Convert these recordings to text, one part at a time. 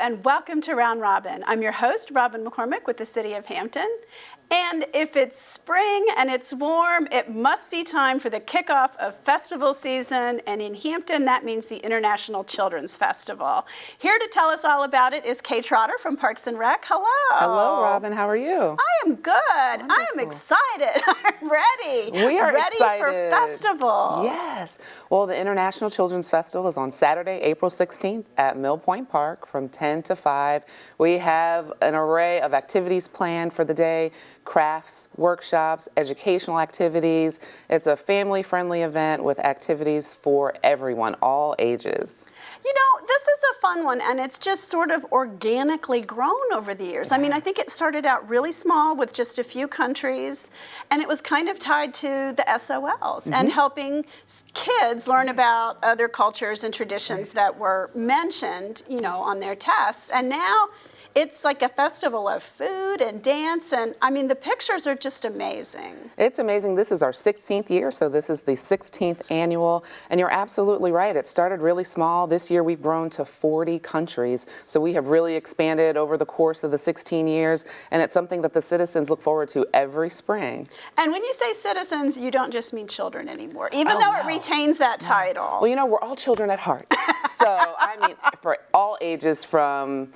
and welcome to Round Robin. I'm your host, Robin McCormick with the City of Hampton. And if it's spring and it's warm, it must be time for the kickoff of festival season. And in Hampton, that means the International Children's Festival. Here to tell us all about it is Trotter from Parks and Rec. Hello. Hello, Robin. How are you? I am good. Wonderful. I am excited. I'm ready. We are ready excited. For festivals. Yes. Well, the International Children's Festival is on Saturday, April 16th at Mill Point Park from 10 to 5. We have an array of activities planned for the day. Crafts, workshops, educational activities. It's a family-friendly event with activities for everyone, all ages. You know, this is a fun one, and it's just sort of organically grown over the years. I mean, I think it started out really small with just a few countries, and it was kind of tied to the SOLs and helping kids learn about other cultures and traditions that were mentioned, you know, on their tests. And now it's like a festival of food and dance, and I mean, the pictures are just amazing. It's amazing. This is our 16th year, so this is the 16th annual, and you're absolutely right. It started really small. This year we've grown to 40 countries, so we have really expanded over the course of the 16 years, and it's something that the citizens look forward to every spring. And when you say citizens, you don't just mean children anymore, even though it retains that title. Well, you know, we're all children at heart. So, I mean, for all ages, from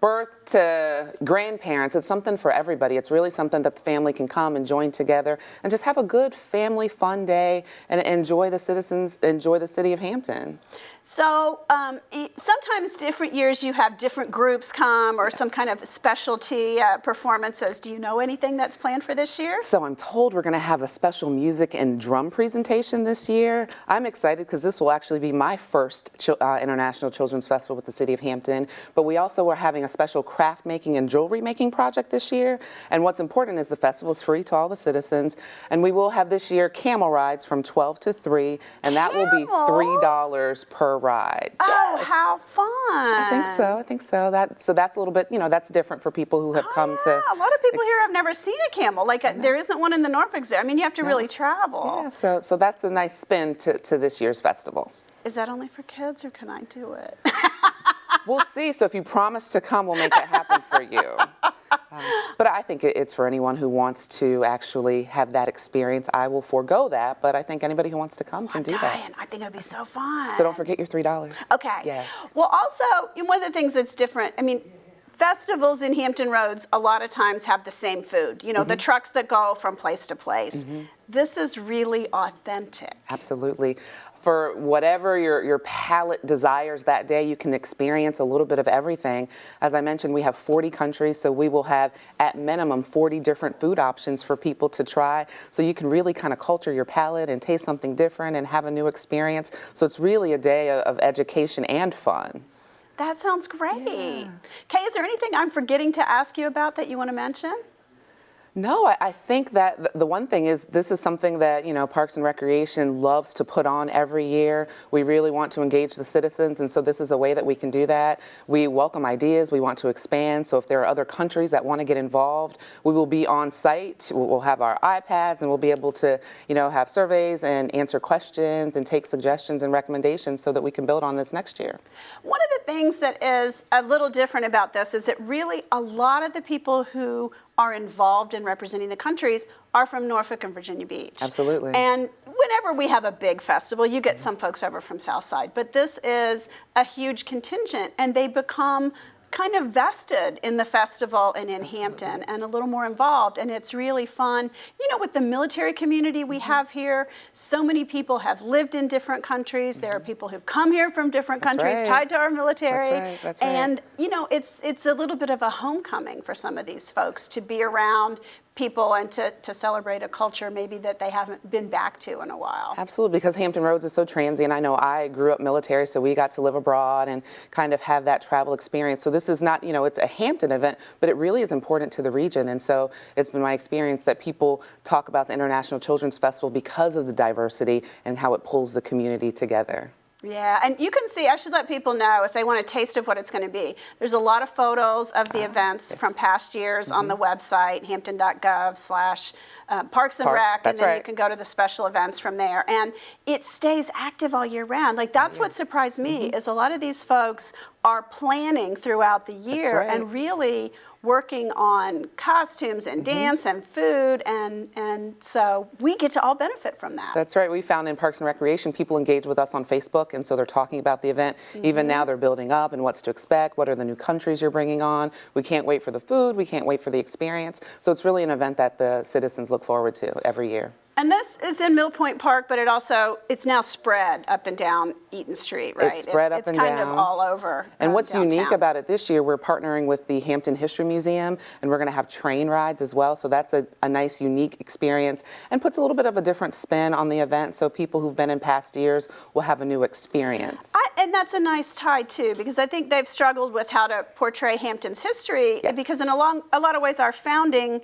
birth to grandparents, it's something for everybody. It's really something that the family can come and join together and just have a good family fun day and enjoy the city of Hampton. So sometimes different years you have different groups come or some kind of specialty performances. Do you know anything that's planned for this year? So I'm told we're going to have a special music and drum presentation this year. I'm excited because this will actually be my first International Children's Festival with the City of Hampton. But we also are having a special craft making and jewelry making project this year. And what's important is the festival is free to all the citizens. And we will have this year camel rides from 12 to 3. And that will be $3 per ride. Oh, yes. How fun. I think so. That's a little bit, you know, that's different for people who have come to. A lot of people here have never seen a camel. Like there isn't one in the Norfolk Zoo. I mean, you have to really travel. Yeah, so that's a nice spin to this year's festival. Is that only for kids or can I do it? We'll see. So if you promise to come, we'll make that happen for you. But I think it's for anyone who wants to actually have that experience. I will forego that, but I think anybody who wants to come can do that. I think it would be so fun. So don't forget your $3. Okay. Yes. Well, also, one of the things that's different, I mean, festivals in Hampton Roads a lot of times have the same food. You know, the trucks that go from place to place. This is really authentic. Absolutely. For whatever your palate desires that day, you can experience a little bit of everything. As I mentioned, we have 40 countries, so we will have at minimum 40 different food options for people to try. So you can really kind of culture your palate and taste something different and have a new experience. So it's really a day of education and fun. That sounds great. Yeah. Kay, is there anything I'm forgetting to ask you about that you want to mention? No, I think that the one thing is this is something that, you know, Parks and Recreation loves to put on every year. We really want to engage the citizens, and so this is a way that we can do that. We welcome ideas. We want to expand. So if there are other countries that want to get involved, we will be on site. We'll have our iPads, and we'll be able to, you know, have surveys and answer questions and take suggestions and recommendations so that we can build on this next year. One of the things that is a little different about this is that really a lot of the people who are involved in representing the countries are from Norfolk and Virginia Beach. Absolutely. And whenever we have a big festival, you get some folks over from Southside, but this is a huge contingent, and they become kind of vested in the festival and in Hampton and a little more involved, and it's really fun. You know, with the military community we have here, so many people have lived in different countries. There are people who've come here from different countries tied to our military. That's right. And, you know, it's a little bit of a homecoming for some of these folks to be around people and to celebrate a culture maybe that they haven't been back to in a while. Absolutely, because Hampton Roads is so transient. I know I grew up military, so we got to live abroad and kind of have that travel experience. So this is not, you know, it's a Hampton event, but it really is important to the region. And so it's been my experience that people talk about the International Children's Festival because of the diversity and how it pulls the community together. Yeah, and you can see, I should let people know if they want a taste of what it's going to be. There's a lot of photos of the events from past years on the website, hampton.gov/Parks and Rec, and then you can go to the special events from there. And it stays active all year round. Like, that's what surprised me, is a lot of these folks are planning throughout the year and really working on costumes and dance and food, and so we get to all benefit from that. That's right. We found in Parks and Recreation, people engage with us on Facebook, and so they're talking about the event. Even now they're building up and what's to expect, what are the new countries you're bringing on. We can't wait for the food, we can't wait for the experience. So it's really an event that the citizens look forward to every year. And this is in Mill Point Park, but it's now spread up and down Eaton Street, right? It's spread up and down. It's kind of all over. And what's downtown. unique about it this year, we're partnering with the Hampton History Museum, and we're going to have train rides as well. So that's a nice, unique experience and puts a little bit of a different spin on the event. So people who've been in past years will have a new experience. And that's a nice tie, too, because I think they've struggled with how to portray Hampton's history, because in a lot of ways our founding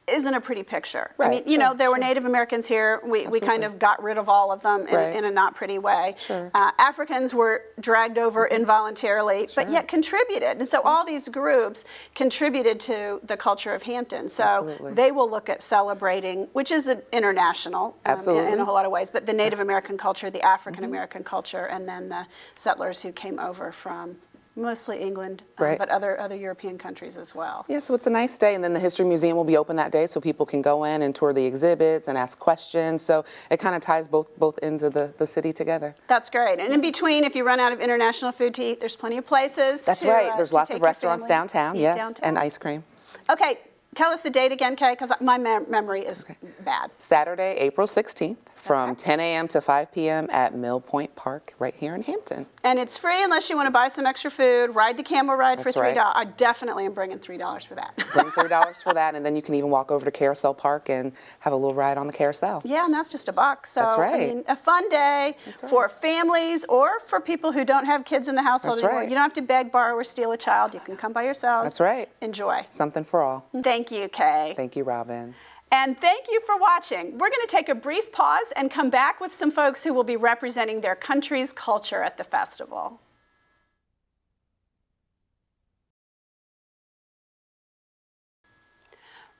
isn't a pretty picture. Right, I mean, you know, there were Native Americans here. We kind of got rid of all of them in a not pretty way. Africans were dragged over involuntarily, but yet contributed. And so all these groups contributed to the culture of Hampton. So they will look at celebrating, which is international in a whole lot of ways, but the Native American culture, the African American culture, and then the settlers who came over from mostly England, but other European countries as well. Yeah, so it's a nice day, and then the History Museum will be open that day, so people can go in and tour the exhibits and ask questions. So it kind of ties both ends of the city together. That's great. And in between, if you run out of international food to eat, there's plenty of places. That's right. There's lots of restaurants downtown, and ice cream. Okay, tell us the date again, Kay, because my memory is bad. Saturday, April 16th. From 10 a.m. to 5 p.m. at Mill Point Park right here in Hampton. And it's free unless you want to buy some extra food, ride the camel ride for $3. I definitely am bringing $3 for that. Bring $3 for that, and then you can even walk over to Carousel Park and have a little ride on the carousel. Yeah, and that's just $1. So, that's right. I mean, a fun day for families or for people who don't have kids in the household anymore. You don't have to beg, borrow, or steal a child. You can come by yourselves. That's right. Enjoy. Something for all. Thank you, Kay. Thank you, Robin. And thank you for watching. We're going to take a brief pause and come back with some folks who will be representing their country's culture at the festival.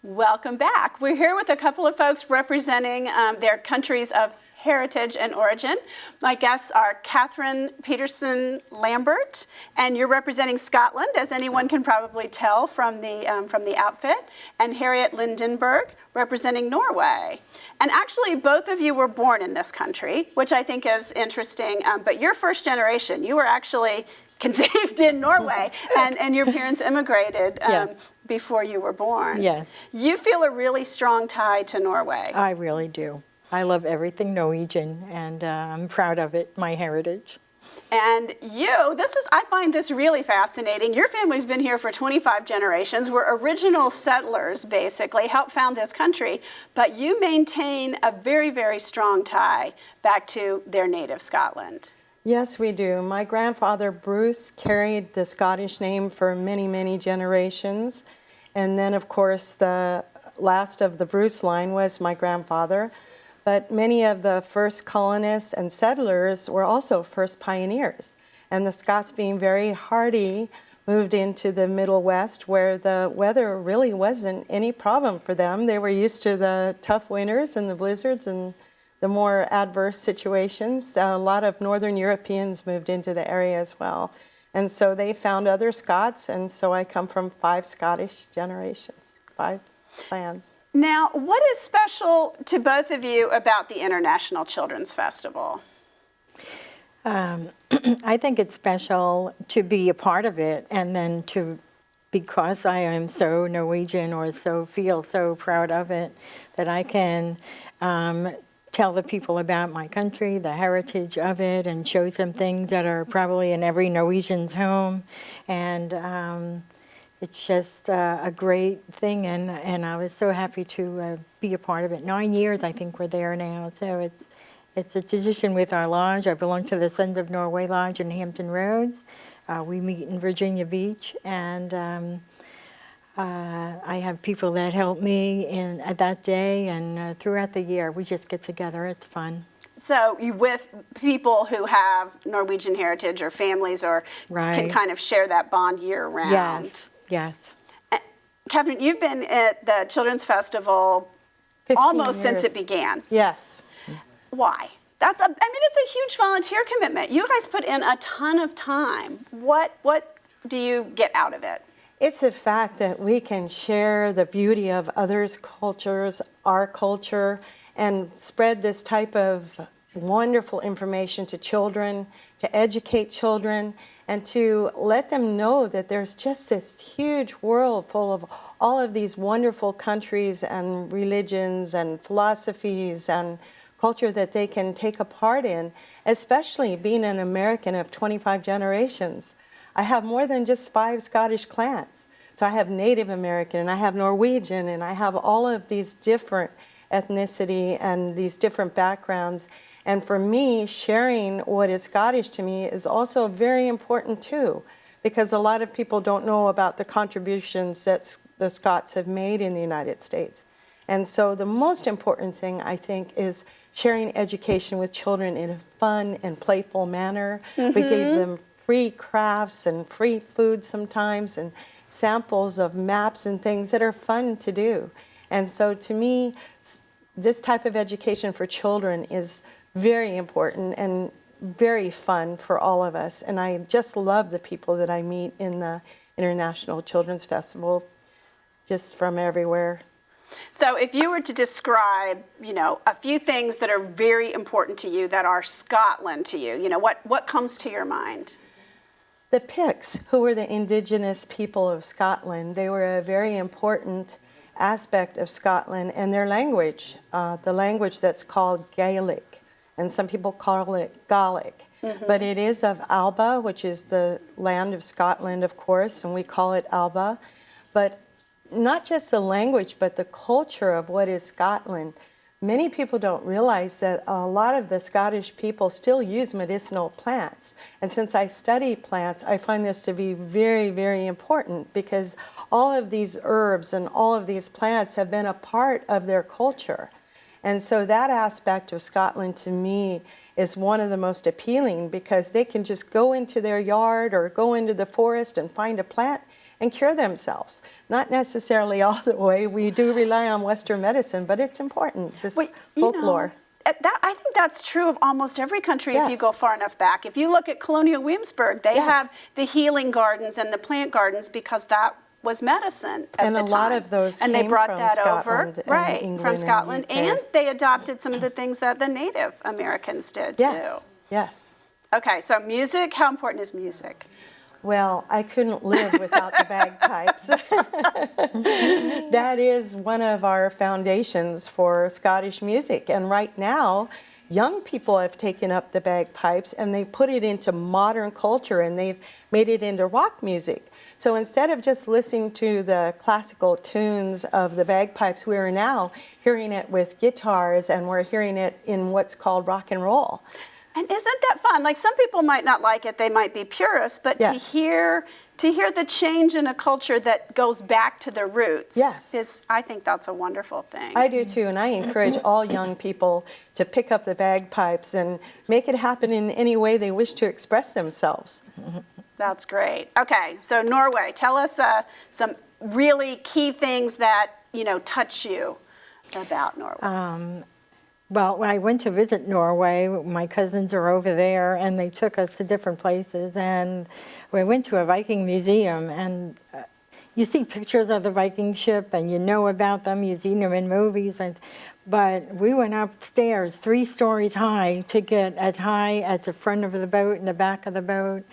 Welcome back. We're here with a couple of folks representing their countries of heritage and origin. My guests are Kathryn, Peterson, Lambert, and you're representing Scotland, as anyone can probably tell from the outfit, and Harriet Lindenberg, representing Norway. And actually, both of you were born in this country, which I think is interesting, but you're first generation. You were actually conceived in Norway, and your parents immigrated before you were born. Yes. You feel a really strong tie to Norway. I really do. I love everything Norwegian, and I'm proud of it, my heritage. And I find this really fascinating. Your family's been here for 25 generations. We're original settlers, basically, helped found this country, but you maintain a very, very strong tie back to their native Scotland. Yes, we do. My grandfather, Bruce, carried the Scottish name for many, many generations. And then, of course, the last of the Bruce line was my grandfather. But many of the first colonists and settlers were also first pioneers. And the Scots, being very hardy, moved into the Middle West, where the weather really wasn't any problem for them. They were used to the tough winters and the blizzards and the more adverse situations. A lot of Northern Europeans moved into the area as well. And so they found other Scots, and so I come from 5 Scottish generations, 5 clans. Now, what is special to both of you about the International Children's Festival? I think it's special to be a part of it, and then because I am so Norwegian or feel so proud of it, that I can tell the people about my country, the heritage of it, and show some things that are probably in every Norwegian's home. And it's just a great thing, and I was so happy to be a part of it. 9 years, I think, we're there now. So it's a tradition with our lodge. I belong to the Sons of Norway Lodge in Hampton Roads. We meet in Virginia Beach, and I have people that help me at that day, and throughout the year, we just get together. It's fun. So you with people who have Norwegian heritage or families or can Right. kind of share that bond year round. Yes, yes. Kathryn, you've been at the Children's Festival 15 almost since it years. began. Yes. Why? It's a huge volunteer commitment. You guys put in a ton of time. What do you get out of it? It's a fact that we can share the beauty of others' cultures, our culture, and spread this type of wonderful information to children, to educate children, and to let them know that there's just this huge world full of all of these wonderful countries and religions and philosophies and culture that they can take a part in, especially being an American of 25 generations. I have more than just 5 Scottish clans. So I have Native American, and I have Norwegian, and I have all of these different ethnicity and these different backgrounds. And for me, sharing what is Scottish to me is also very important too, because a lot of people don't know about the contributions that the Scots have made in the United States. And so the most important thing, I think, is sharing education with children in a fun and playful manner. We gave them free crafts and free food sometimes and samples of maps and things that are fun to do. And so to me, this type of education for children is very important and very fun for all of us. And I just love the people that I meet in the International Children's Festival, just from everywhere. So if you were to describe, a few things that are very important to you that are Scotland to you, what comes to your mind? The Picts, who were the indigenous people of Scotland, they were a very important aspect of Scotland, and their language, the language that's called Gaelic, and some people call it Gaelic. But it is of Alba, which is the land of Scotland, of course, and we call it Alba. But not just the language, but the culture of what is Scotland. Many people don't realize that a lot of the Scottish people still use medicinal plants. And since I study plants, I find this to be very, very important, because all of these herbs and all of these plants have been a part of their culture. And so that aspect of Scotland to me is one of the most appealing, because they can just go into their yard or go into the forest and find a plant and cure themselves. Not necessarily all the way. We do rely on Western medicine, but it's important, this folklore. I think that's true of almost every country if you Yes. go far enough back. If you look at colonial Williamsburg, they Yes. have the healing gardens and the plant gardens because that was medicine at And the a time. lot of those and they came brought from that Scotland over, and right, England from and Scotland, UK. and they adopted some of the things that the Native Americans did Yes, too. yes. Okay, so music, how important is music? Well, I couldn't live without the bagpipes. That is one of our foundations for Scottish music. And right now, young people have taken up the bagpipes and they put it into modern culture, and they've made it into rock music. So instead of just listening to the classical tunes of the bagpipes, we are now hearing it with guitars, and we're hearing it in what's called rock and roll. And isn't that fun? Like, some people might not like it, they might be purists, but Yes. to hear the change in a culture that goes back to the roots, Yes. I think that's a wonderful thing. I do too, and I encourage all young people to pick up the bagpipes and make it happen in any way they wish to express themselves. That's great. Okay, so Norway, tell us some really key things that, touch you about Norway. Well, when I went to visit Norway, my cousins are over there, and they took us to different places. And we went to a Viking museum, and you see pictures of the Viking ship, and you know about them. You've seen them in movies. But we went upstairs 3 stories high to get as high as the front of the boat and the back of the boat.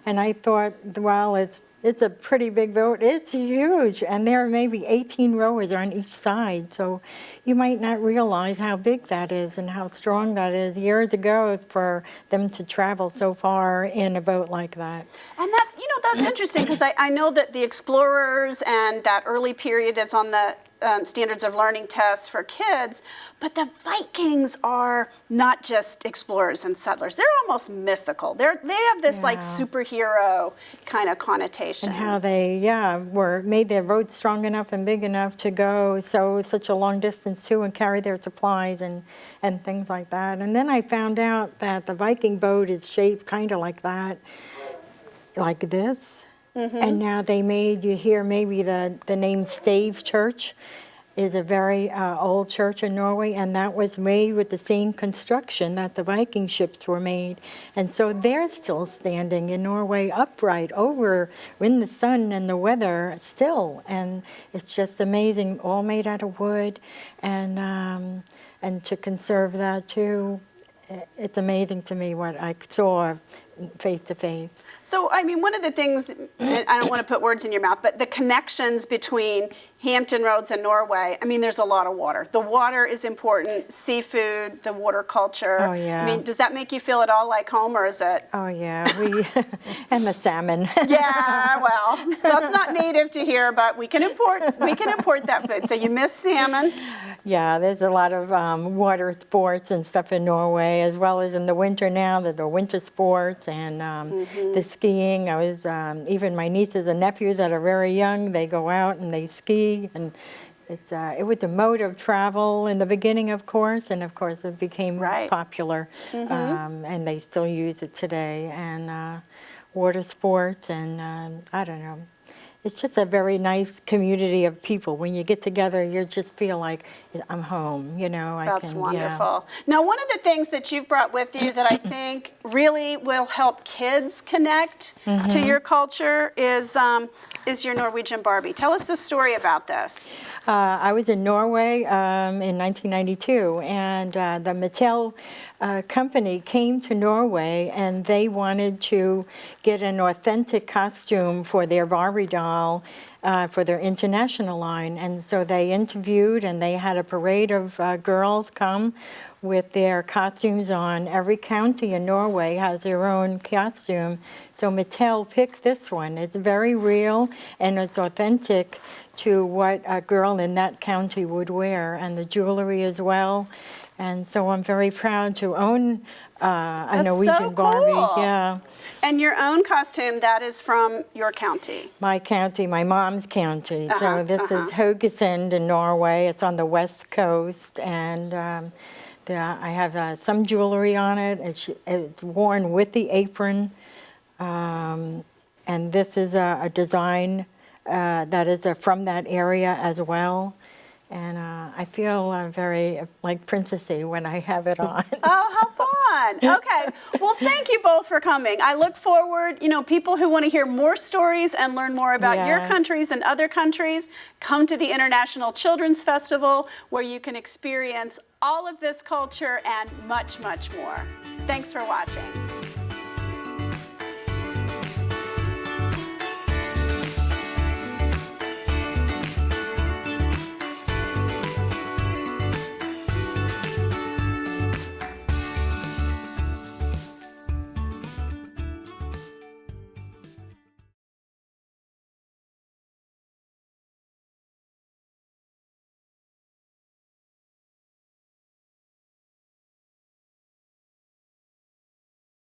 And I thought, well, it's a pretty big boat. It's huge, and there are maybe 18 rowers on each side, so you might not realize how big that is and how strong that is years ago for them to travel so far in a boat like that. And that's interesting, because I know that the explorers and that early period is on the standards of learning tests for kids. But the Vikings are not just explorers and settlers. They're almost mythical. They have this like superhero kind of connotation. And how they, were made their boats strong enough and big enough to go such a long distance too and carry their supplies and things like that. And then I found out that the Viking boat is shaped kind of like that, like this. And now they made, you hear maybe the name Stave Church is a very old church in Norway, and that was made with the same construction that the Viking ships were made. And so they're still standing in Norway upright over in the sun and the weather still. And it's just amazing, all made out of wood. And to conserve that too, it's amazing to me what I saw face to face. So, I mean, one of the things, and I don't want to put words in your mouth, but the connections between Hampton Roads and Norway, I mean, there's a lot of water. The water is important, seafood, the water culture. Oh, yeah. I mean, does that make you feel at all like home, or is it? Oh, yeah, and the salmon. Yeah, well, that's not native to here, but we can import that food. So you miss salmon. Yeah, there's a lot of water sports and stuff in Norway, as well as in the winter now, the winter sports and the skiing. I was, even my nieces and nephews that are very young, they go out and they ski. And it was the mode of travel in the beginning, of course, and of course it became popular. And they still use it today. And water sports and I don't know. It's just a very nice community of people. When you get together, you just feel like I'm home, you know. That's wonderful. Now, one of the things that you've brought with you that I think really will help kids connect to your culture is your Norwegian Barbie. Tell us the story about this. I was in Norway in 1992, and the Mattel company came to Norway, and they wanted to get an authentic costume for their Barbie doll for their international line. And so they interviewed, and they had a parade of girls come with their costumes on. Every county in Norway has their own costume. So Mattel picked this one. It's very real, and it's authentic to what a girl in that county would wear, and the jewelry as well. And so I'm very proud to own a Norwegian Barbie. Yeah. And your own costume, that is from your county. My county, my mom's county. So this is Haugesund in Norway. It's on the west coast, and I have some jewelry on it. It's worn with the apron. And this is a design that is from that area as well. And I feel very like princessy when I have it on. Oh, how fun. Okay. Well, thank you both for coming. I look forward, people who want to hear more stories and learn more about your countries and other countries, come to the International Children's Festival, where you can experience all of this culture and much, much more. Thanks for watching.